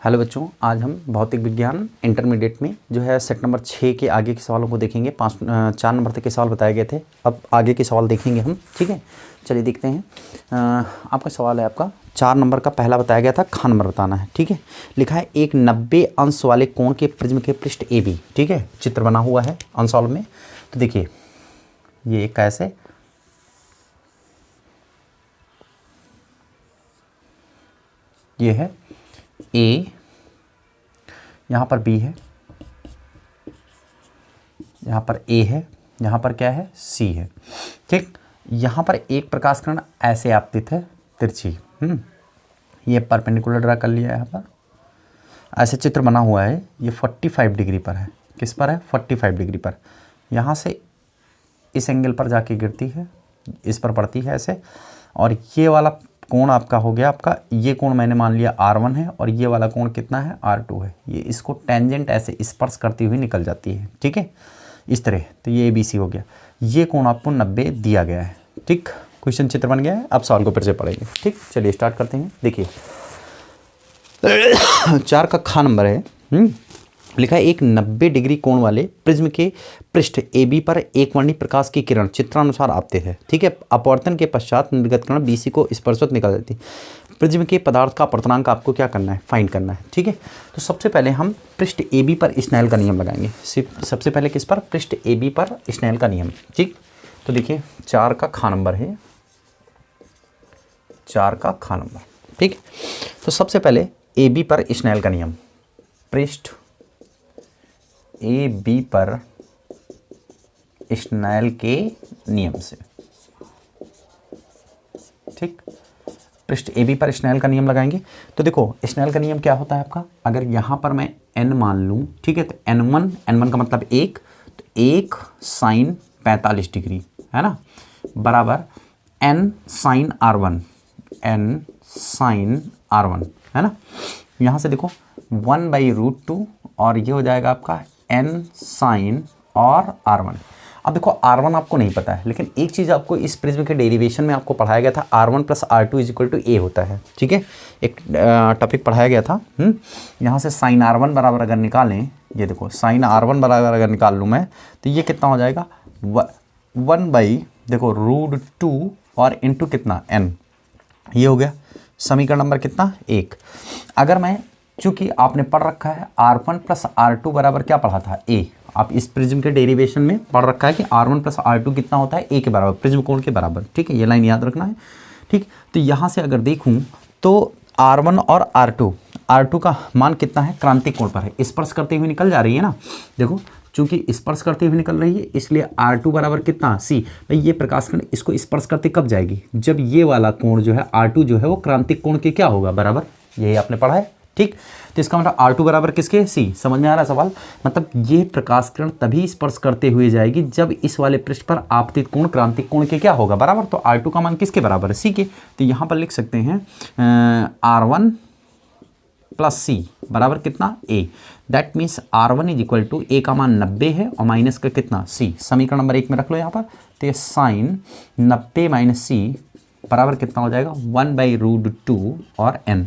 Hello बच्चों, आज हम भौतिक विज्ञान इंटरमीडिएट में जो है सेट नंबर 6 के आगे के सवालों को देखेंगे। 4 नंबर तक के सवाल बताए गए थे, अब आगे के सवाल देखेंगे हम। ठीक है, चलिए देखते हैं। आपका सवाल है, आपका 4 नंबर का पहला बताया गया था, खा नंबर बताना है। ठीक है, लिखा है एक 90 अंश वाले कोण के प्रिज्म के पृष्ठ ए बी। ठीक है, चित्र बना हुआ है अनसॉल्व में। तो देखिए ये कैसे, ये है ए, यहाँ पर बी है, यहाँ पर ए है, यहाँ पर क्या है सी है। ठीक, यहाँ पर एक प्रकाश किरण ऐसे आपतित है तिरछी, ये परपेंडिकुलर ड्रा कर लिया है। यहाँ पर ऐसे चित्र बना हुआ है, ये 45 डिग्री पर है। किस पर है? 45 डिग्री पर। यहाँ से इस एंगल पर जाके गिरती है, इस पर पड़ती है ऐसे, और ये वाला कोण आपका हो गया, आपका ये कोण मैंने मान लिया R1 है, और ये वाला कोण कितना है R2 है। ये इसको टेंजेंट ऐसे स्पर्श करती हुई निकल जाती है। ठीक है, इस तरह। तो ये ABC हो गया, ये कोण आपको 90 दिया गया है। ठीक, क्वेश्चन चित्र बन गया है। अब सवाल को फिर से पढ़ेंगे। ठीक, चलिए स्टार्ट करते हैं। देखिए 4 का खा नंबर है। लिखा है एक 90 डिग्री कोण वाले प्रिज्म के पृष्ठ AB पर एक वर्णी प्रकाश की किरण चित्रानुसार आपतित है। ठीक है, अपवर्तन के पश्चात निर्गत किरण BC को स्पर्शवत निकल जाती है। प्रिज्म के पदार्थ का अपवर्तनांक आपको क्या करना है? फाइंड करना है। ठीक है, तो सबसे पहले हम पृष्ठ AB पर स्नेल का नियम लगाएंगे। सबसे पहले किस पर? पृष्ठ AB पर स्नेल का नियम। ठीक, तो देखिए 4 का खा नंबर है, 4 का खा नंबर। ठीक, तो सबसे पहले AB पर स्नेल का नियम, पृष्ठ AB पर स्नेल के नियम से। ठीक, पृष्ठ AB पर स्नेल का नियम लगाएंगे। तो देखो स्नेल का नियम क्या होता है आपका, अगर यहाँ पर मैं n मान लूँ, ठीक है, तो n1 का मतलब 1, तो 1 साइन 45 डिग्री है ना, बराबर n sign R1, n sign R1 है ना। यहाँ से देखो 1/√2 और ये हो जाएगा आपका n साइन और R1। अब देखो R1 आपको नहीं पता है, लेकिन एक चीज़ आपको इस प्रिज्म के डेरिवेशन में आपको पढ़ाया गया था, R1 + R2 = A होता है। ठीक है, एक टॉपिक पढ़ाया गया था। यहाँ से साइन R1 बराबर अगर निकालें, ये देखो साइन R1 बराबर अगर निकाल लूँ मैं, तो ये कितना हो जाएगा 1/√2 और इंटू कितना n, ये हो गया समीकरण नंबर कितना 1। अगर मैं, चूंकि आपने पढ़ रखा है R1 + R2 बराबर क्या पढ़ा था A, आप इस प्रिज्म के डेरिवेशन में पढ़ रखा है कि R1 + R2 कितना होता है A के बराबर, प्रिज्म कोण के बराबर। ठीक है, ये लाइन याद रखना है। ठीक, तो यहाँ से अगर देखूँ तो R1 और R2 का मान कितना है, क्रांतिक कोण पर है, स्पर्श करते हुए निकल जा रही है ना। देखो चूंकि स्पर्श करते हुए निकल रही है, इसलिए R2 बराबर कितना C। भाई ये प्रकाश किरण इसको स्पर्श करते कब जाएगी, जब ये वाला कोण जो है R2 जो है वो क्रांतिक कोण के क्या होगा, बराबर। यही आपने पढ़ा है। ठीक, तो इसका मतलब R2 बराबर किसके? C। समझ में आ रहा है सवाल? मतलब ये प्रकाश किरण तभी स्पर्श करते हुए जाएगी जब इस वाले पृष्ठ पर आपतित कोण क्रांतिक कोण के क्या होगा, बराबर। तो R2 का मान किसके बराबर है? C के। तो यहाँ पर लिख सकते हैं R1 + C बराबर कितना A। That means R1 = A का मान 90 है और माइनस का कितना C। समीकरण नंबर 1 में रख लो यहाँ पर। तो ये साइन 90 - C बराबर कितना हो जाएगा 1/√2 और n।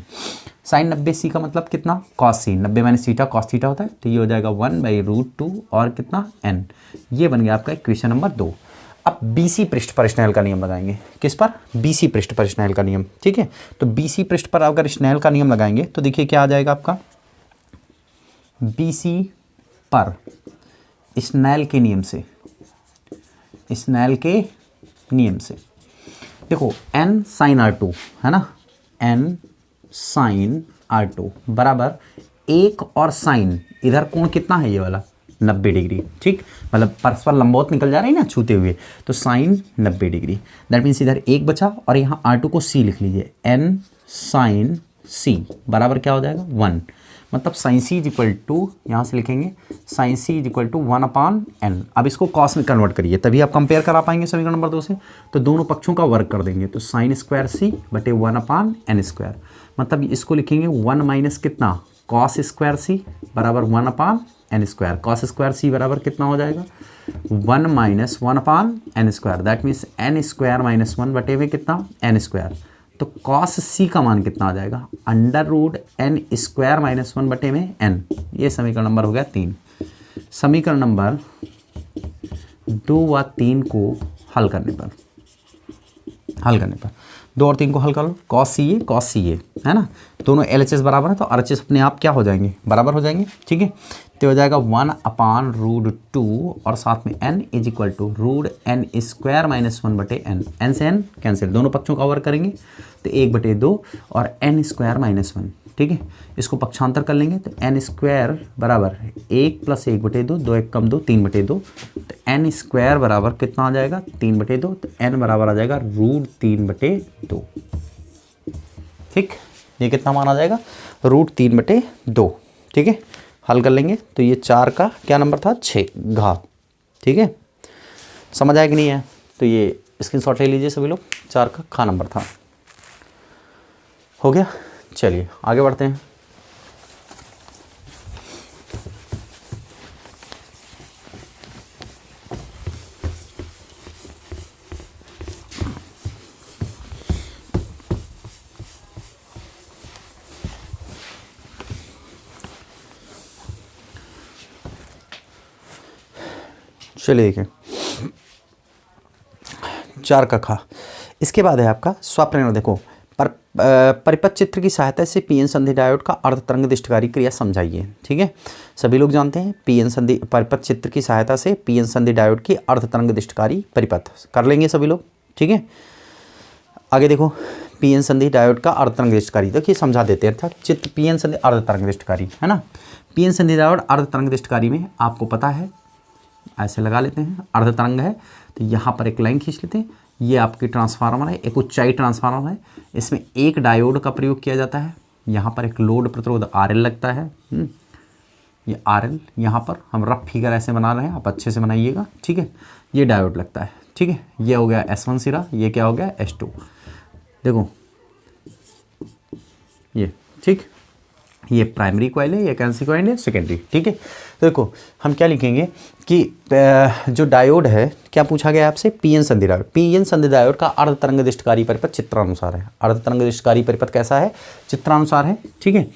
साइन 90C का मतलब कितना, cos C। 90 - theta cos theta होता है, तो ये हो जाएगा 1/√2 और कितना n। ये बन गया आपका इक्वेशन नंबर 2। अब BC पृष्ठ पर स्नेल का नियम लगाएंगे। किस पर? BC पृष्ठ पर स्नेल का नियम। ठीक है, तो BC पृष्ठ पर अगर स्नेल का नियम लगाएंगे तो देखिए क्या आ जाएगा आपका, BC पर स्नेल के नियम से, स्नेल के नियम से देखो n साइन R2 है ना, n साइन R2 बराबर 1 और साइन, इधर कोण कितना है, ये वाला 90 डिग्री। ठीक, मतलब परस्पर लंबवत निकल जा रही है ना छूते हुए, तो साइन 90 डिग्री। दैट मीन्स इधर 1 बचा और यहाँ R2 को C लिख लीजिए, n साइन C बराबर क्या हो जाएगा 1। मतलब साइन C = यहाँ से लिखेंगे साइन C = 1/n। अब इसको कॉस में कन्वर्ट करिए, तभी आप कंपेयर करा पाएंगे समीकरण नंबर 2 से। तो दोनों पक्षों का वर्ग कर देंगे, तो साइन स्क्वायर C बटे 1/n²। मतलब इसको लिखेंगे 1 माइनस कितना, कॉस स्क्वायर C बराबर 1/n²। कॉस स्क्वायर C बराबर कितना हो जाएगा 1 - 1/n²। दैट मीन्स n² - 1 बटे में कितना n²। तो कॉस सी का मान कितना आ जाएगा, under root N square minus 1 बटे में एन। ये समीकरण नंबर हो गया 3। समीकरण नंबर 2 व 3 को हल करने पर 2 और 3 को हल कर लो, कॉस सी ए है ना, दोनों LHS बराबर है तो RHS अपने आप क्या हो जाएंगे, बराबर हो जाएंगे। ठीक है, तो हो जाएगा 1/√2 और साथ में n is equal to root N square minus 1 बटे एन। एन से n कैंसिल, दोनों पक्षों का वर्ग करेंगे तो 1/2 और n स्क्वायर माइनस 1। ठीक है, इसको पक्षांतर कर लेंगे तो n स्क्वायर बराबर 1 + 1/2, 2 1 कम 2 3/2, तो n स्क्वायर बराबर कितना आ जाएगा 3/2, तो n बराबर आ जाएगा √3/2। ठीक, ये कितना मान आ जाएगा √3/2। ठीक है, हल कर लेंगे तो ये 4 का क्या नंबर था, 6 घा। ठीक है, समझ आया कि नहीं है, तो ये स्क्रीनशॉट ले लीजिए सभी लोग, 4 का खा नंबर था। हो गया, चलिए आगे बढ़ते हैं। चलिए देखिए 4 का खा। इसके बाद है आपका स्वप्रेरणा। देखो परिपथ चित्र की सहायता से पीएन संधि डायोड का अर्ध तरंग दिष्टकारी क्रिया समझाइए। ठीक है, सभी लोग जानते हैं पीएन संधि परिपथ चित्र की सहायता से पीएन संधि डायोड की अर्ध तरंग दिष्टकारी परिपथ कर लेंगे सभी लोग। ठीक है, आगे देखो पीएन संधि डायोड का अर्ध तरंग दिष्टकारी, देखिए समझा देते हैं। अर्थात चित्र पीएन संधि अर्ध तरंग दिष्टकारी है ना, पीएन संधि डायोड अर्ध तरंग दिष्टकारी में आपको पता है ऐसे लगा लेते हैं, अर्ध तरंग है तो यहाँ पर एक लाइन खींच लेते हैं। ये आपकी ट्रांसफार्मर है, एक ऊंचाई ट्रांसफार्मर है, इसमें एक डायोड का प्रयोग किया जाता है। यहाँ पर एक लोड प्रतिरोध RL लगता है, ये RL यहाँ पर हम रफ फिगर ऐसे बना रहे हैं, आप अच्छे से बनाइएगा। ठीक है, ये डायोड लगता है। ठीक है, ये हो गया S1 सिरा, ये क्या हो गया S2। देखो ये ठीक, ये प्राइमरी कॉइल है, ये कौन सी कॉइल है, सेकेंडरी। ठीक है, तो देखो हम क्या लिखेंगे कि जो डायोड है, क्या पूछा गया आपसे, पीएन संधि डायोड। पीएन संधि डायोड का अर्ध तरंग दिष्टकारी परिपथ चित्रानुसार है। अर्ध तरंग दिष्टकारी परिपथ कैसा है, चित्रानुसार है। ठीक है,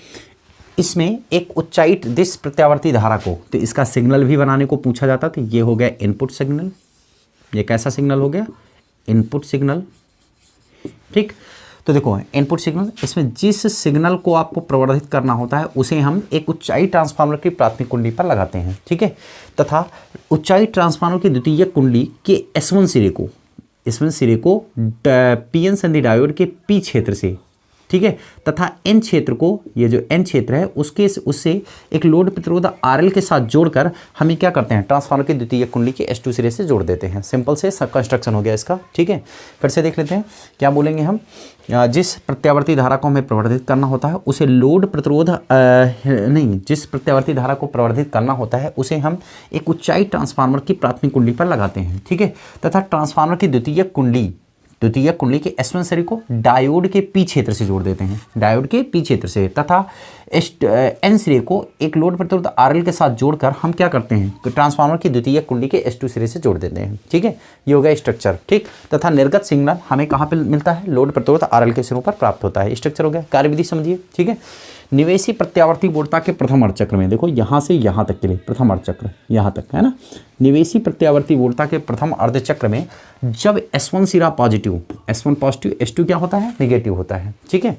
इसमें एक ऊंचाई दिश प्रत्यावर्ती धारा को, तो इसका सिग्नल भी बनाने को पूछा जाता, तो ये हो गया इनपुट सिग्नल। ये कैसा सिग्नल हो गया, इनपुट सिग्नल। ठीक, तो देखो इनपुट सिग्नल, इसमें जिस सिग्नल को आपको प्रवर्धित करना होता है उसे हम एक ऊंचाई ट्रांसफार्मर की प्राथमिक कुंडली पर लगाते हैं। ठीक है, तथा ऊंचाई ट्रांसफार्मर की द्वितीयक कुंडली के S1 सिरे को पीएन संधि डायोड के P क्षेत्र से, ठीक है, तथा N क्षेत्र को, ये जो N क्षेत्र है उससे एक लोड प्रतिरोध RL के साथ जोड़कर हमें क्या करते हैं, ट्रांसफार्मर की द्वितीयक कुंडली के S2 सिरे से जोड़ देते हैं। सिंपल से सब कंस्ट्रक्शन हो गया इसका। ठीक है, फिर से देख लेते हैं क्या बोलेंगे हम। जिस प्रत्यावर्ती धारा को हमें प्रवर्धित करना होता है उसे लोड प्रतिरोध जिस प्रत्यावर्ती धारा को प्रवर्धित करना होता है उसे हम एक ऊंचाई ट्रांसफार्मर की प्राथमिक कुंडली पर लगाते हैं। ठीक है, तथा ट्रांसफार्मर की द्वितीयक कुंडली के S1 सिरे को डायोड के P क्षेत्र से जोड़ देते हैं, डायोड के P क्षेत्र से, तथा N सिरे को एक लोड प्रतिरोध RL के साथ जोड़कर हम क्या करते हैं, ट्रांसफार्मर की द्वितीयक कुंडली के S2 सिरे से जोड़ देते हैं। ठीक है, ये हो गया स्ट्रक्चर। ठीक, तथा निर्गत सिग्नल हमें कहाँ पे मिलता है, लोड प्रतिरोध RL के सिरों पर प्राप्त होता है। स्ट्रक्चर हो गया, कार्यविधि समझिए। ठीक है, निवेशी प्रत्यावर्ती वोल्टा के प्रथम अर्धचक्र में, देखो यहाँ से यहाँ तक के लिए प्रथम अर्धचक्र यहाँ तक है ना, निवेशी प्रत्यावर्ती वोल्टा के प्रथम अर्धचक्र में जब S1 सिरा पॉजिटिव, S1 पॉजिटिव, S2 क्या होता है, नेगेटिव होता है। ठीक है,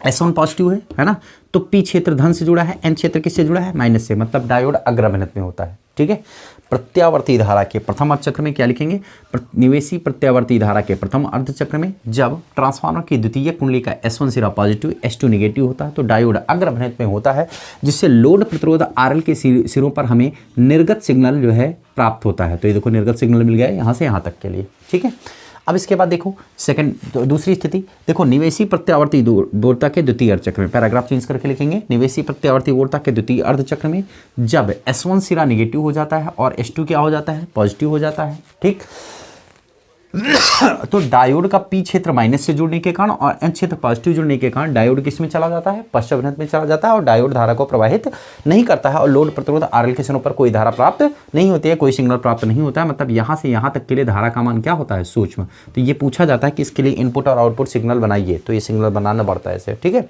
S1 पॉजिटिव है ना, तो P क्षेत्र धन से जुड़ा है, N क्षेत्र किससे जुड़ा है, माइनस से, मतलब डायोड अग्रभिन्नत में होता है। ठीक है, प्रत्यावर्ती धारा के प्रथम अर्धचक्र में क्या लिखेंगे, निवेशी प्रत्यावर्ती धारा के प्रथम अर्धचक्र में जब ट्रांसफार्मर की द्वितीयक कुंडली का S1 सिरा पॉजिटिव, S2 नेगेटिव होता है तो डायोड अग्रभिन्नत में होता है, जिससे लोड प्रतिरोध RL के सिरों पर हमें निर्गत सिग्नल जो है प्राप्त होता है। तो ये देखो निर्गत सिग्नल मिल गया यहाँ से यहाँ तक के लिए। ठीक है, अब इसके बाद देखो दूसरी स्थिति, देखो निवेशी प्रत्यावर्ती वोल्टा के द्वितीय अर्धचक्र में, पैराग्राफ चेंज करके लिखेंगे, निवेशी प्रत्यावर्ती वोल्टा के द्वितीय अर्धचक्र में जब S1 सिरा नेगेटिव हो जाता है और S2 क्या हो जाता है, पॉजिटिव हो जाता है। ठीक, तो डायोड का पी क्षेत्र माइनस से जुड़ने के कारण और एन क्षेत्र पॉजिटिव जुड़ने के कारण डायोड किस में चला जाता है, पश्चात में चला जाता है और डायोड धारा को प्रवाहित नहीं करता है और लोड प्रतिरोध आरएल के स्थानों पर कोई धारा प्राप्त नहीं होती है, कोई सिग्नल प्राप्त नहीं होता है। मतलब यहाँ से यहाँ तक के लिए धारा का मान क्या होता है, सूक्ष्म। तो ये पूछा जाता है कि इसके लिए इनपुट और आउटपुट सिग्नल बनाइए, तो ये सिग्नल बनाना पड़ता है इसे, ठीक है।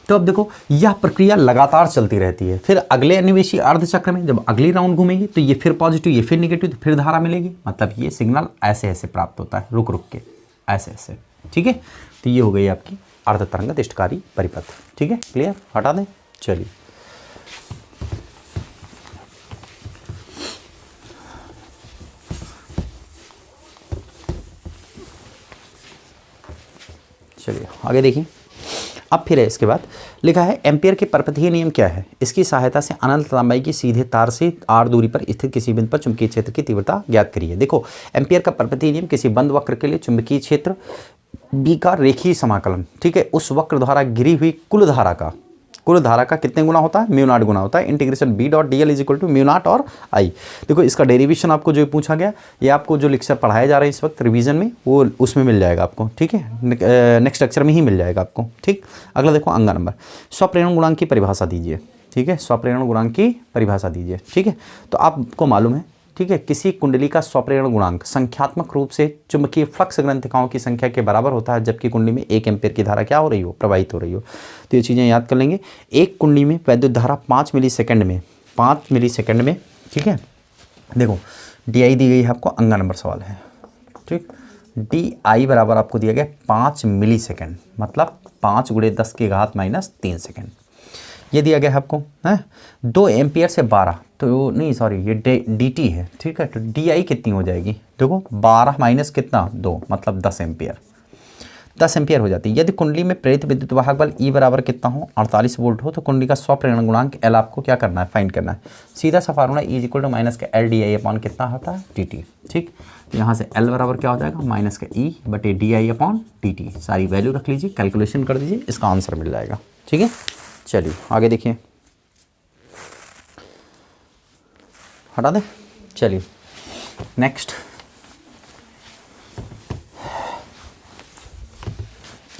तो अब देखो यह प्रक्रिया लगातार चलती रहती है। फिर अगले अन्वेषी अर्धचक्र में जब अगली राउंड घूमेगी तो ये फिर पॉजिटिव, ये फिर निगेटिव, तो फिर धारा मिलेगी। मतलब ये सिग्नल ऐसे ऐसे प्राप्त होता है, रुक रुक के ऐसे ऐसे, ठीक है। तो ये हो गई आपकी अर्ध तरंग दिष्टकारी परिपथ, ठीक है, क्लियर, हटा दें। चलिए आगे देखिए। अब फिर है इसके बाद लिखा है एम्पियर के परपथीय नियम क्या है, इसकी सहायता से अनंत लंबाई की सीधे तार से r दूरी पर स्थित किसी बिंदु पर चुंबकीय क्षेत्र की तीव्रता ज्ञात करिए। देखो एम्पियर का परपथीय नियम किसी बंद वक्र के लिए चुंबकीय क्षेत्र b का रेखीय समाकलन, ठीक है, उस वक्र द्वारा गिरी हुई कुल धारा का कितने गुना होता है, म्यू नॉट गुना होता है। Integration b dot D L is equal to mu naught और i। देखो इसका डेरिवेशन आपको जो पूछा गया, ये आपको जो लेक्चर पढ़ाया जा रहा है इस वक्त रिवीजन में, वो उसमें मिल जाएगा आपको, ठीक है, नेक्स्ट लेक्चर में ही मिल जाएगा आपको, ठीक। अगला देखो अंगा नंबर, स्वप्रेरण गुणांक की परिभाषा दीजिए, ठीक है, स्वप्रेरण गुणांक की परिभाषा दीजिए, ठीक है। तो आपको मालूम है, ठीक है, किसी कुंडली का स्वप्रेरण गुणांक संख्यात्मक रूप से चुंबकीय फ्लक्स ग्रंथिकाओं की संख्या के बराबर होता है, जबकि कुंडली में 1 एम्पीयर की धारा क्या हो रही हो, प्रवाहित हो रही हो। तो ये चीज़ें याद कर लेंगे। एक कुंडली में वैद्युत धारा 5 मिलीसेकंड में, ठीक है। देखो डी आई दी गई है आपको, अंगा नंबर सवाल है, ठीक। डी आई बराबर आपको दिया गया 5 मिलीसेकंड, मतलब 5 × 10 की घात -3 सेकेंड ये दिया गया है आपको, है 2 एम्पियर से 12, तो नहीं सॉरी ये डी टी है, ठीक है। तो डी आई कितनी हो जाएगी, देखो 12 माइनस कितना 2, मतलब 10 एम्पियर हो जाती है। यदि कुंडली में प्रेरित विद्युत वाहक बल ई बराबर कितना हो, 48 वोल्ट हो, तो कुंडली का स्वप्रेरण गुणांक एल आपको क्या करना है, फाइंड करना है। सीधा सा formula E equal to minus का एल डी आई अपॉन कितना होता है, डी टी, ठीक। तो यहाँ से एल बराबर क्या हो जाएगा, माइनस का ई बटे D I upon D T. सारी वैल्यू रख लीजिए, कैलकुलेशन कर दीजिए, इसका आंसर मिल जाएगा, ठीक है। चलिए आगे देखिए, हटा दें। चलिए नेक्स्ट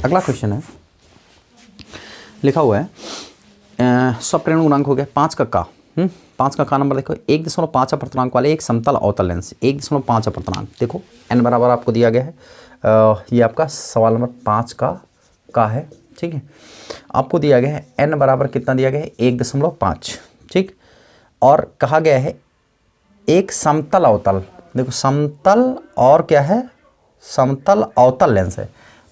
अगला क्वेश्चन है, लिखा हुआ है स्वप्रेरण गुणांक हो गया 5 का का 5 का नंबर देखो 1.5 अपर्तनांक वाले एक समतल अवतल लेंस 1.5 अपर्तनांक, देखो n बराबर आपको दिया गया है, ये आपका सवाल नंबर 5 का है, ठीक है। आपको दिया गया है n बराबर कितना दिया गया है 1.5, ठीक। और कहा गया है एक समतल अवतल, देखो समतल और क्या है, समतल अवतल लेंस है,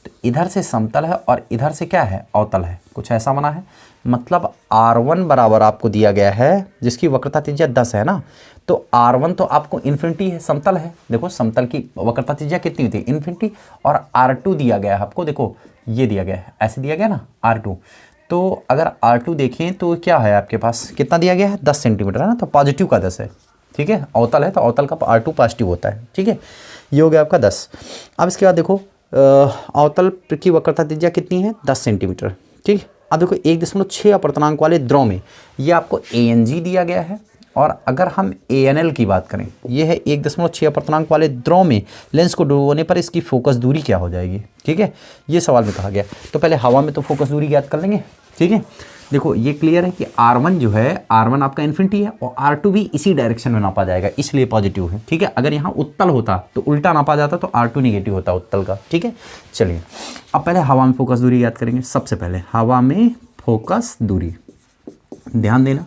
तो इधर से समतल है और इधर से क्या है, अवतल है, कुछ ऐसा बना है। मतलब R1 बराबर आपको दिया गया है, जिसकी वक्रता त्रिज्या 10 है ना, तो R1 तो आपको इन्फिनिटी है, समतल है, देखो समतल की वक्रता त्रिज्या कितनी होती है, इन्फिनिटी। और R2 दिया गया है आपको, देखो ये दिया गया है, ऐसे दिया गया ना R2, तो अगर R2 देखें तो क्या है आपके पास, कितना दिया गया है 10 सेंटीमीटर है ना, तो पॉजिटिव का 10 है, ठीक है। अवतल है तो अवतल का R2 पॉजिटिव होता है, ठीक है। ये हो गया आपका 10। अब इसके बाद देखो अवतल की वक्रता त्रिज्या कितनी है 10 सेंटीमीटर, ठीक। अब देखो 1.6 अपर्तनांक वाले द्रव में ये आपको ANG दिया गया है, और अगर हम ANL की बात करें, ये है 1.6 अपर्तनांक वाले द्रव में लेंस को डुबोने पर इसकी फोकस दूरी क्या हो जाएगी, ठीक है, ये सवाल में कहा गया। तो पहले हवा में तो फोकस दूरी ज्ञात कर लेंगे, ठीक है। देखो ये क्लियर है कि R1 जो है, R1 आपका इन्फिनिटी है और R2 भी इसी डायरेक्शन में नापा जाएगा, इसलिए पॉजिटिव है, ठीक है। अगर यहाँ उत्तल होता तो उल्टा नापा जाता तो R2 निगेटिव होता उत्तल का, ठीक है। चलिए अब पहले हवा में फोकस दूरी याद करेंगे। सबसे पहले हवा में फोकस दूरी, ध्यान देना,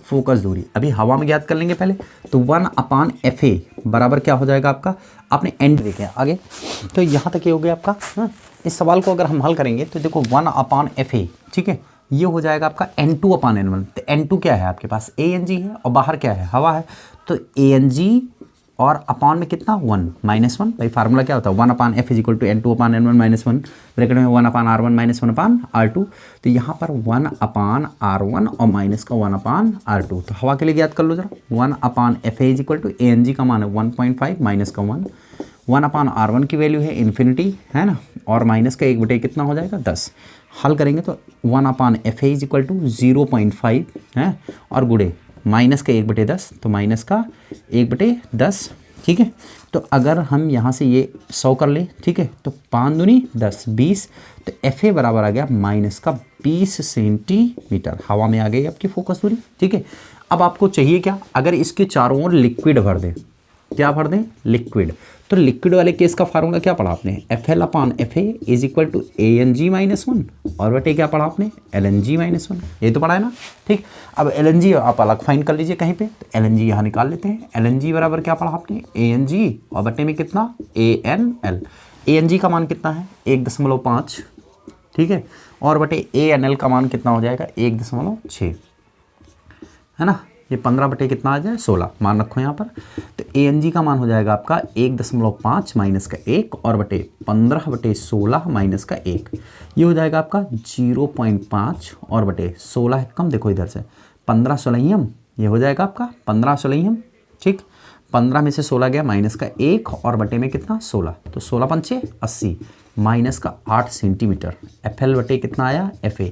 फोकस दूरी अभी हवा में ज्ञात कर लेंगे पहले, तो 1/FA बराबर क्या हो जाएगा आपका, आपने एंड देखें आगे, तो यहाँ तक ये हो गया आपका। इस सवाल को अगर हम हल करेंगे तो देखो 1/FA, ठीक है, ये हो जाएगा आपका N2/N1। तो N2 क्या है आपके पास, ANG है, और बाहर क्या है, हवा है, तो ANG और अपान में कितना 1 -1, भाई फार्मूला क्या होता है 1/F = N2/N1 -1, ब्रैकेट में 1/R1 - 1/R2। तो यहाँ पर 1/R1 और माइनस का 1/R2, तो हवा के लिए याद कर लो जरा, 1/FA = ANG का मान है 1.5 माइनस का 1, 1/R1 की वैल्यू है इन्फिनिटी, है ना, और माइनस का 1/, कितना हो जाएगा 10। हल करेंगे तो 1/FA = 0.5 है, और गुड़े माइनस का 1/10, तो माइनस का 1/10, ठीक है। तो अगर हम यहाँ से ये 100 कर ले, ठीक है, तो 5 दूनी 10 20, तो एफ ए बराबर आ गया माइनस का 20 सेंटीमीटर। हवा में आ गई आपकी फोकस दूरी, ठीक है। अब आपको चाहिए क्या, अगर इसके चारों ओर लिक्विड भर दें, क्या भर दें, लिक्विड, तो लिक्विड वाले केस का फार्मूला क्या पढ़ा आपने, F L upon F A is equal to A N G minus one, और बटे क्या पढ़ा आपने, L N G minus one, ये तो पढ़ा है ना, ठीक। अब एल एन जी आप अलग फाइंड कर लीजिए कहीं पे, तो एल एन जी यहाँ निकाल लेते हैं। एल एन जी बराबर क्या पढ़ा आपने, ए एन जी और बटे में कितना, A N L. A N जी का मान कितना है 1.5, ठीक है, और बटे ए एन एल का मान कितना हो जाएगा 1.6, है ना। ये 15 बटे कितना आ जाए 16, मान रखो यहाँ पर। तो ए एन जी का मान हो जाएगा आपका 1.5 माइनस का 1 और बटे 15 बटे 16 माइनस का 1, ये हो जाएगा आपका 0.5 और बटे 16 है कम, देखो इधर से 15 सोलहियम, ये हो जाएगा आपका 15 सोलहियम, ठीक। 15 में से 16 गया माइनस का 1 और बटे में कितना 16, तो 16 पंचे 80 माइनस का 8 सेंटीमीटर। एफ एल बटे कितना आया एफ ए,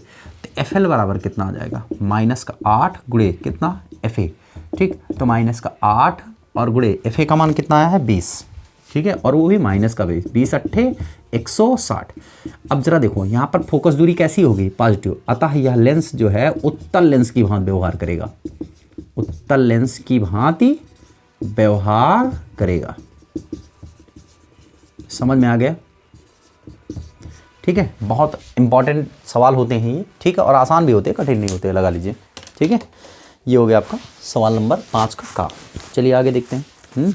तो एफ एल बराबर कितना आ जाएगा माइनस का 8 गुणे कितना एफ ए, ठीक। तो माइनस का 8 और गुणे एफ ए का मान कितना आया है 20, ठीक है, और वो भी माइनस का 20, 20 अट्ठे 160। अब जरा देखो यहाँ पर फोकस दूरी कैसी होगी, पॉजिटिव, अतः यह लेंस जो है उत्तल लेंस की भांति व्यवहार करेगा, उत्तल लेंस की भांति व्यवहार करेगा। समझ में आ गया, ठीक है। बहुत इंपॉर्टेंट सवाल होते हैं ये, ठीक है, और आसान भी होते हैं, कठिन नहीं होते, लगा लीजिए, ठीक है। ये हो गया आपका सवाल नंबर 5 का। चलिए आगे देखते हैं।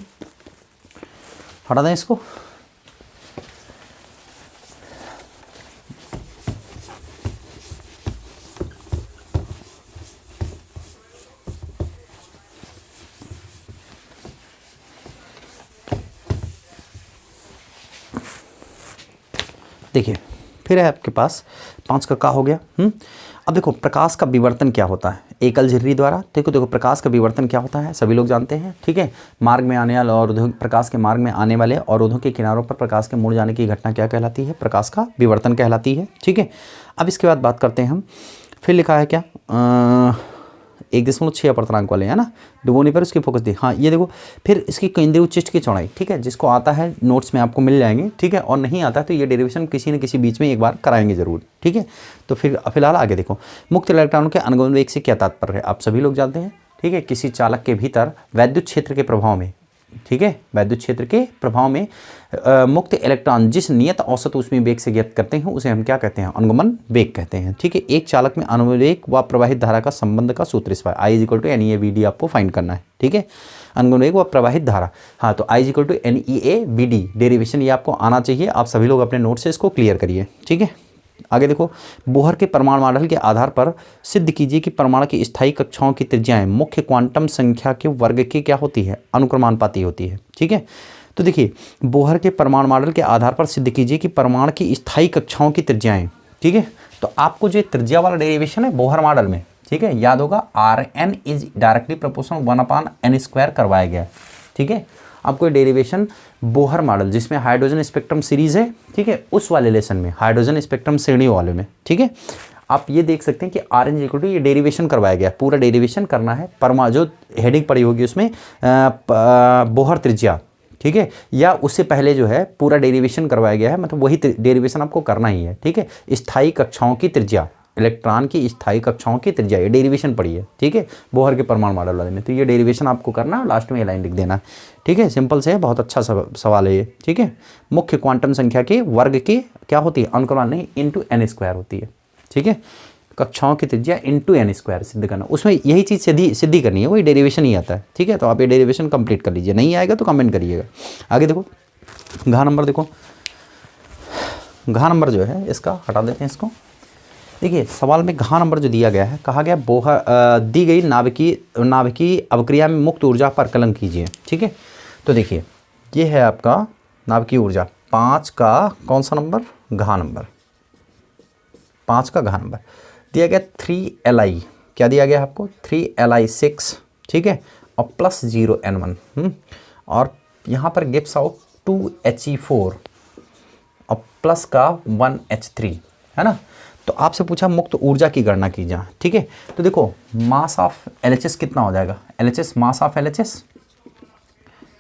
हटा दें इसको। देखिए फिर है आपके पास 5 का हो गया। अब देखो प्रकाश का विवर्तन क्या होता है एकल झिर्री द्वारा। देखो प्रकाश का विवर्तन क्या होता है सभी लोग जानते हैं, ठीक है। मार्ग में आने वाले और प्रकाश के मार्ग में आने वाले अवरोधों के किनारों पर प्रकाश के मुड़ जाने की घटना क्या कहलाती है, प्रकाश का विवर्तन कहलाती है, ठीक है। अब इसके बाद बात करते हैं हम, फिर लिखा है क्या 1.6 अपर्तनांक वाले, है ना, डुबोने पर उसकी फोकस दी। हाँ ये देखो फिर इसकी केंद्रीय उच्चिष्ट की चौड़ाई, ठीक है, जिसको आता है नोट्स में आपको मिल जाएंगे, ठीक है, और नहीं आता है तो ये डेरिवेशन किसी न किसी बीच में एक बार कराएंगे जरूर, ठीक है। तो फिर फिलहाल आगे देखो, मुक्त इलेक्ट्रॉनों के अनुगमन वेग से क्या तात्पर्य है आप सभी लोग जानते हैं, ठीक है। किसी चालक के भीतर वैद्युत क्षेत्र के प्रभाव में, ठीक है, वैद्युत क्षेत्र के प्रभाव में मुक्त इलेक्ट्रॉन जिस नियत औसत ऊष्मीय वेग से ज्ञात करते हैं उसे हम क्या कहते हैं, अनुगमन वेग कहते हैं, ठीक है। एक चालक में अनुगमन वेग व प्रवाहित धारा का संबंध का सूत्र इस पर I = NEA/VD आपको फाइंड करना है, ठीक है। अनुगमन वेग व प्रवाहित धारा, हाँ तो I = NEA/VD डेरिवेशन ये आपको आना चाहिए। आप सभी लोग अपने नोट से इसको क्लियर करिए, ठीक है। आगे देखो, बोहर के परमाणु मॉडल के आधार पर सिद्ध कीजिए कि परमाणु की स्थायी कक्षाओं की त्रिज्याएं मुख्य क्वांटम संख्या के वर्ग की क्या होती है, अनुक्रमानुपाती होती है, ठीक है। तो देखिए बोहर के परमाणु मॉडल के आधार पर सिद्ध कीजिए कि परमाणु की स्थायी कक्षाओं की त्रिज्याएं, ठीक है। तो आपको जो त्रिज्या वाला डेरिवेशन है बोहर मॉडल में, ठीक है, याद होगा Rn is directly proportional 1/n² करवाया गया, ठीक है। आपको डेरिवेशन बोहर मॉडल जिसमें हाइड्रोजन स्पेक्ट्रम सीरीज है, ठीक है, उस वाले लेसन में हाइड्रोजन स्पेक्ट्रम श्रेणी वाले में, ठीक है। आप ये देख सकते हैं कि Rn = ये डेरिवेशन करवाया गया, पूरा डेरिवेशन करना है, परमा जो हेडिंग पड़ी होगी उसमें बोहर त्रिज्या, ठीक है, या उससे पहले जो है पूरा डेरिवेशन करवाया गया है, मतलब वही डेरिवेशन आपको करना ही है, ठीक है। स्थायी कक्षाओं की त्रिज्या, इलेक्ट्रॉन की स्थायी कक्षाओं की त्रिज्या, ये डेरिवेशन पड़ी है, ठीक है, बोहर के परमाणु मॉडल वाले में। तो ये डेरिवेशन आपको करना है, लास्ट में ये लाइन लिख देना, ठीक है। सिंपल से है, बहुत अच्छा सवाल है ये, ठीक है। मुख्य क्वांटम संख्या के वर्ग की क्या होती है, अनुक्रमण नहीं ×n² होती है, ठीक है। कक्षाओं की त्रिज्या ×n² सिद्ध करना, उसमें यही चीज़ सिद्धि करनी है, वही डेरिवेशन ही आता है, ठीक है। तो आप ये डेरिवेशन कंप्लीट कर लीजिए, नहीं आएगा तो कमेंट करिएगा। आगे देखो घ नंबर, देखो घ नंबर जो है इसका हटा देते हैं इसको। देखिए सवाल में घ नंबर जो दिया गया है, कहा गया बोहर दी गई नाभिकीय अवक्रिया में मुक्त ऊर्जा पर कलन कीजिए, ठीक है। तो देखिए ये है आपका नाभिकीय ऊर्जा 5 का कौन सा नंबर, घ नंबर 5 का घ नंबर दिया गया 3Li, क्या दिया गया आपको 3Li6, ठीक है, और +0N1 और यहाँ पर गिव्स आउट 2He4 और प्लस का 1H3, है ना। तो आपसे पूछा मुक्त ऊर्जा की गणना कीजिए, ठीक है। तो देखो मास ऑफ LHS कितना हो जाएगा, LHS mass of LHS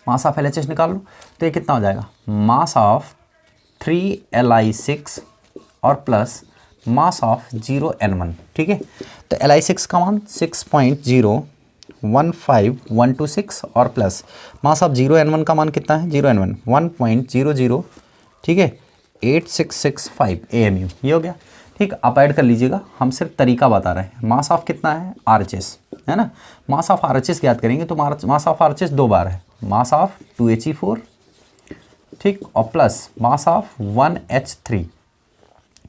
mass of LHS निकाल लो, तो ये कितना हो जाएगा, मास ऑफ 3Li6 और प्लस मास ऑफ 0N1, ठीक है। तो Li6 का मान 6.015126 और प्लस मास ऑफ 0N1 का मान कितना है, 0N1 1.00, ठीक है, 8665 AMU, ये हो गया, ठीक। आप ऐड कर लीजिएगा, हम सिर्फ तरीका बता रहे हैं। मास ऑफ कितना है, RHS है ना, मास ऑफ RHS याद करेंगे तो मास ऑफ RHS 2 बार है, मास ऑफ 2He4, ठीक, और प्लस मास ऑफ 1H3,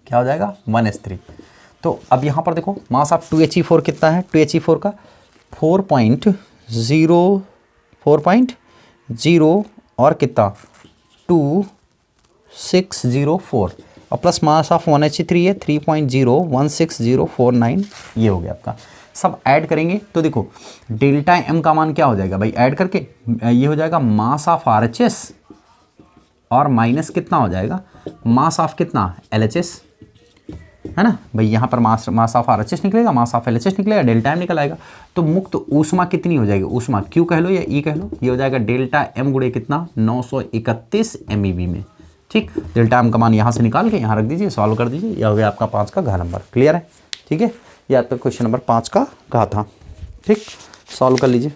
क्या हो जाएगा 1H3। तो अब यहाँ पर देखो मास ऑफ 2He4 कितना है, 2He4 का 4.0 और कितना 2604 और प्लस मास ऑफ 1He3 है 3.016049, ये हो गया आपका। सब ऐड करेंगे तो देखो डेल्टा M का मान क्या हो जाएगा भाई, ऐड करके ये हो जाएगा मास ऑफ RHS और माइनस कितना हो जाएगा, मास ऑफ कितना LHS, है ना भाई। यहाँ पर मास ऑफ RHS निकलेगा, मास ऑफ LHS निकलेगा, डेल्टा M निकल आएगा। तो मुक्त ऊष्मा कितनी हो जाएगी, ऊष्मा Q कह लो या E कह लो, ये हो जाएगा डेल्टा M गुणे कितना 931 MeV में, ठीक। डेल्टा M का मान यहाँ से निकाल के यहाँ रख दीजिए, सॉल्व कर दीजिए, यह हो गया आपका 5 का घ नंबर। क्लियर है, ठीक है, ये आपका क्वेश्चन नंबर 5 का घ था, ठीक। सॉल्व कर लीजिए।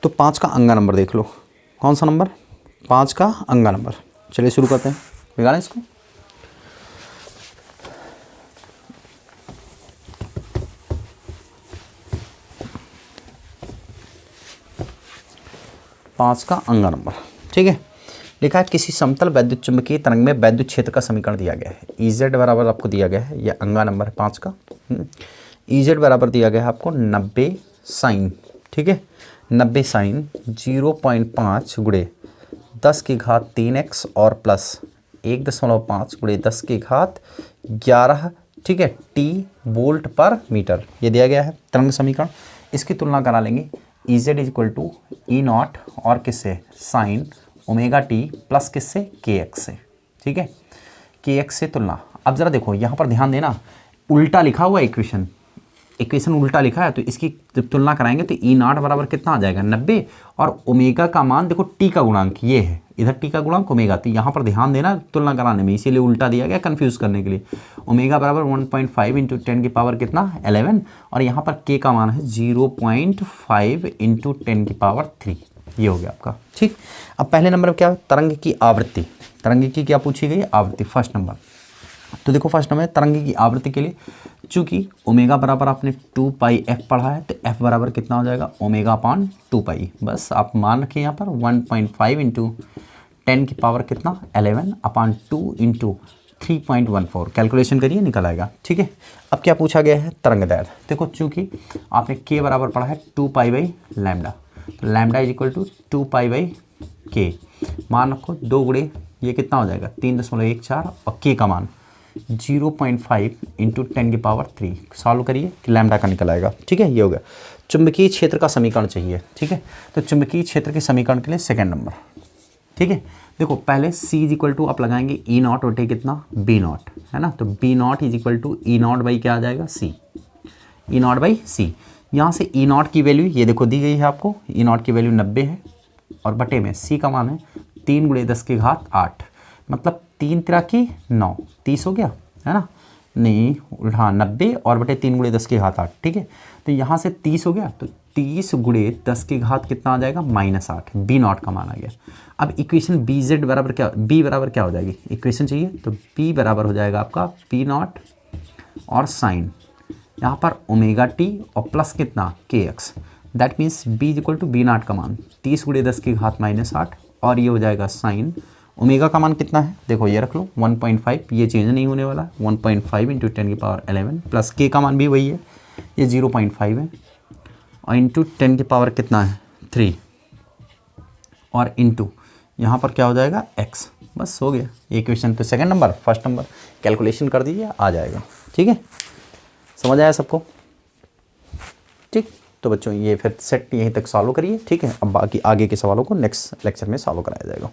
तो 5 का अंगा नंबर देख लो, कौन सा नंबर, 5 का अंगा नंबर। चलिए शुरू करते हैं, निकालें इसको। पाँच का अंगा नंबर, ठीक है। लिखा है किसी समतल वैद्युत चुंबकीय तरंग में वैद्युत क्षेत्र का समीकरण दिया गया है। EZ बराबर आपको दिया गया है, यह अंगा नंबर 5 का। EZ बराबर दिया गया है आपको 90 साइन, ठीक है, 90 साइन 0.5 गुणे 10 की घात 3x और प्लस 1.5 गुणे 10 की घात 11, ठीक है, T वोल्ट पर मीटर, ये दिया गया है तरंग समीकरण। इसकी तुलना करा लेंगे EZ इक्वल टू E0 और किससे, साइन ओमेगा टी प्लस किससे, KX से, ठीक है, KX से तुलना। अब जरा देखो यहाँ पर ध्यान देना, उल्टा लिखा हुआ इक्वेशन उल्टा लिखा है, तो इसकी जब तुलना कराएंगे तो E0 बराबर कितना आ जाएगा 90 और ओमेगा का मान देखो T का गुणांक ये है, इधर T का गुणांक ओमेगा, तो यहाँ पर ध्यान देना तुलना कराने में, इसीलिए उल्टा दिया गया कंफ्यूज करने के लिए। ओमेगा बराबर 1.5 इंटू 10 की पावर कितना 11 और यहाँ पर K का मान है 0.5 इंटू 10 की पावर 3, ये हो गया आपका, ठीक। अब पहले नंबर क्या है, तरंग की आवृत्ति, तरंग की क्या पूछी गई, आवृत्ति, फर्स्ट नंबर। तो देखो फर्स्ट नंबर तरंग की आवृत्ति के लिए चूंकि ओमेगा बराबर आपने 2πf पढ़ा है, तो f बराबर कितना हो जाएगा ओमेगा अपान 2π, बस आप मान रखिए यहाँ पर 1.5 इंटू 10 की पावर कितना 11 अपान 2 इंटू 3.14, कैलकुलेशन करिए निकल आएगा, ठीक है। अब क्या पूछा गया है, तरंग दैर्घ्य। देखो चूंकि आपने k बराबर पढ़ा है 2π/λ, तो lambda is equal to 2π/k, मान रखो 2 गुणे ये कितना हो जाएगा 3.14 और k का मान 0.5 इंटू 10 की पावर 3, सॉल्व करिए कि लैम्डा का निकल आएगा, ठीक है, ये हो गया। चुंबकीय क्षेत्र का समीकरण चाहिए, ठीक है, तो चुंबकीय क्षेत्र के समीकरण के लिए सेकंड नंबर, ठीक है। देखो पहले C इज इक्वल टू आप लगाएंगे E0 बटे कितना B0, है ना, तो B0 is equal to E0 by क्या आ जाएगा C, E0 बाई C। यहाँ से E0 की वैल्यू ये देखो दी गई है आपको, E0 की वैल्यू 90 है और बटे में C का मान है 3 गुणे 10 की घात 8, मतलब 3 तिरा की 9, 30 हो गया, है ना, नहीं हाँ 90 और बटे 3 गुणे 10 की घात 8, ठीक है। तो यहाँ से 30 हो गया, तो 30 गुणे 10 की घात कितना आ जाएगा -8, B0 का मान आ गया। अब इक्वेशन BZ बराबर क्या, B बराबर क्या हो जाएगी, इक्वेशन चाहिए तो B बराबर हो जाएगा आपका P0 और साइन यहाँ पर ओमेगा टी और प्लस कितना KX, that means B is equal to B0 का मान 30 गुणे 10 की घात -8 और ये हो जाएगा साइन ओमेगा का मान कितना है, देखो ये रख लो 1.5, ये चेंज नहीं होने वाला, 1.5 इंटू 10 की पावर 11 प्लस K का मान भी वही है, ये 0.5 है और इंटू 10 की पावर कितना है 3 और इंटू यहाँ पर क्या हो जाएगा x, बस हो गया ये क्वेश्चन। तो second number, first number calculation कर दीजिए आ जाएगा, ठीक है, समझ आया सबको, ठीक। तो बच्चों ये फिर सेट यहीं तक सॉल्व करिए, ठीक है। अब बाकी आगे के सवालों को नेक्स्ट लेक्चर में सॉल्व कराया जाएगा।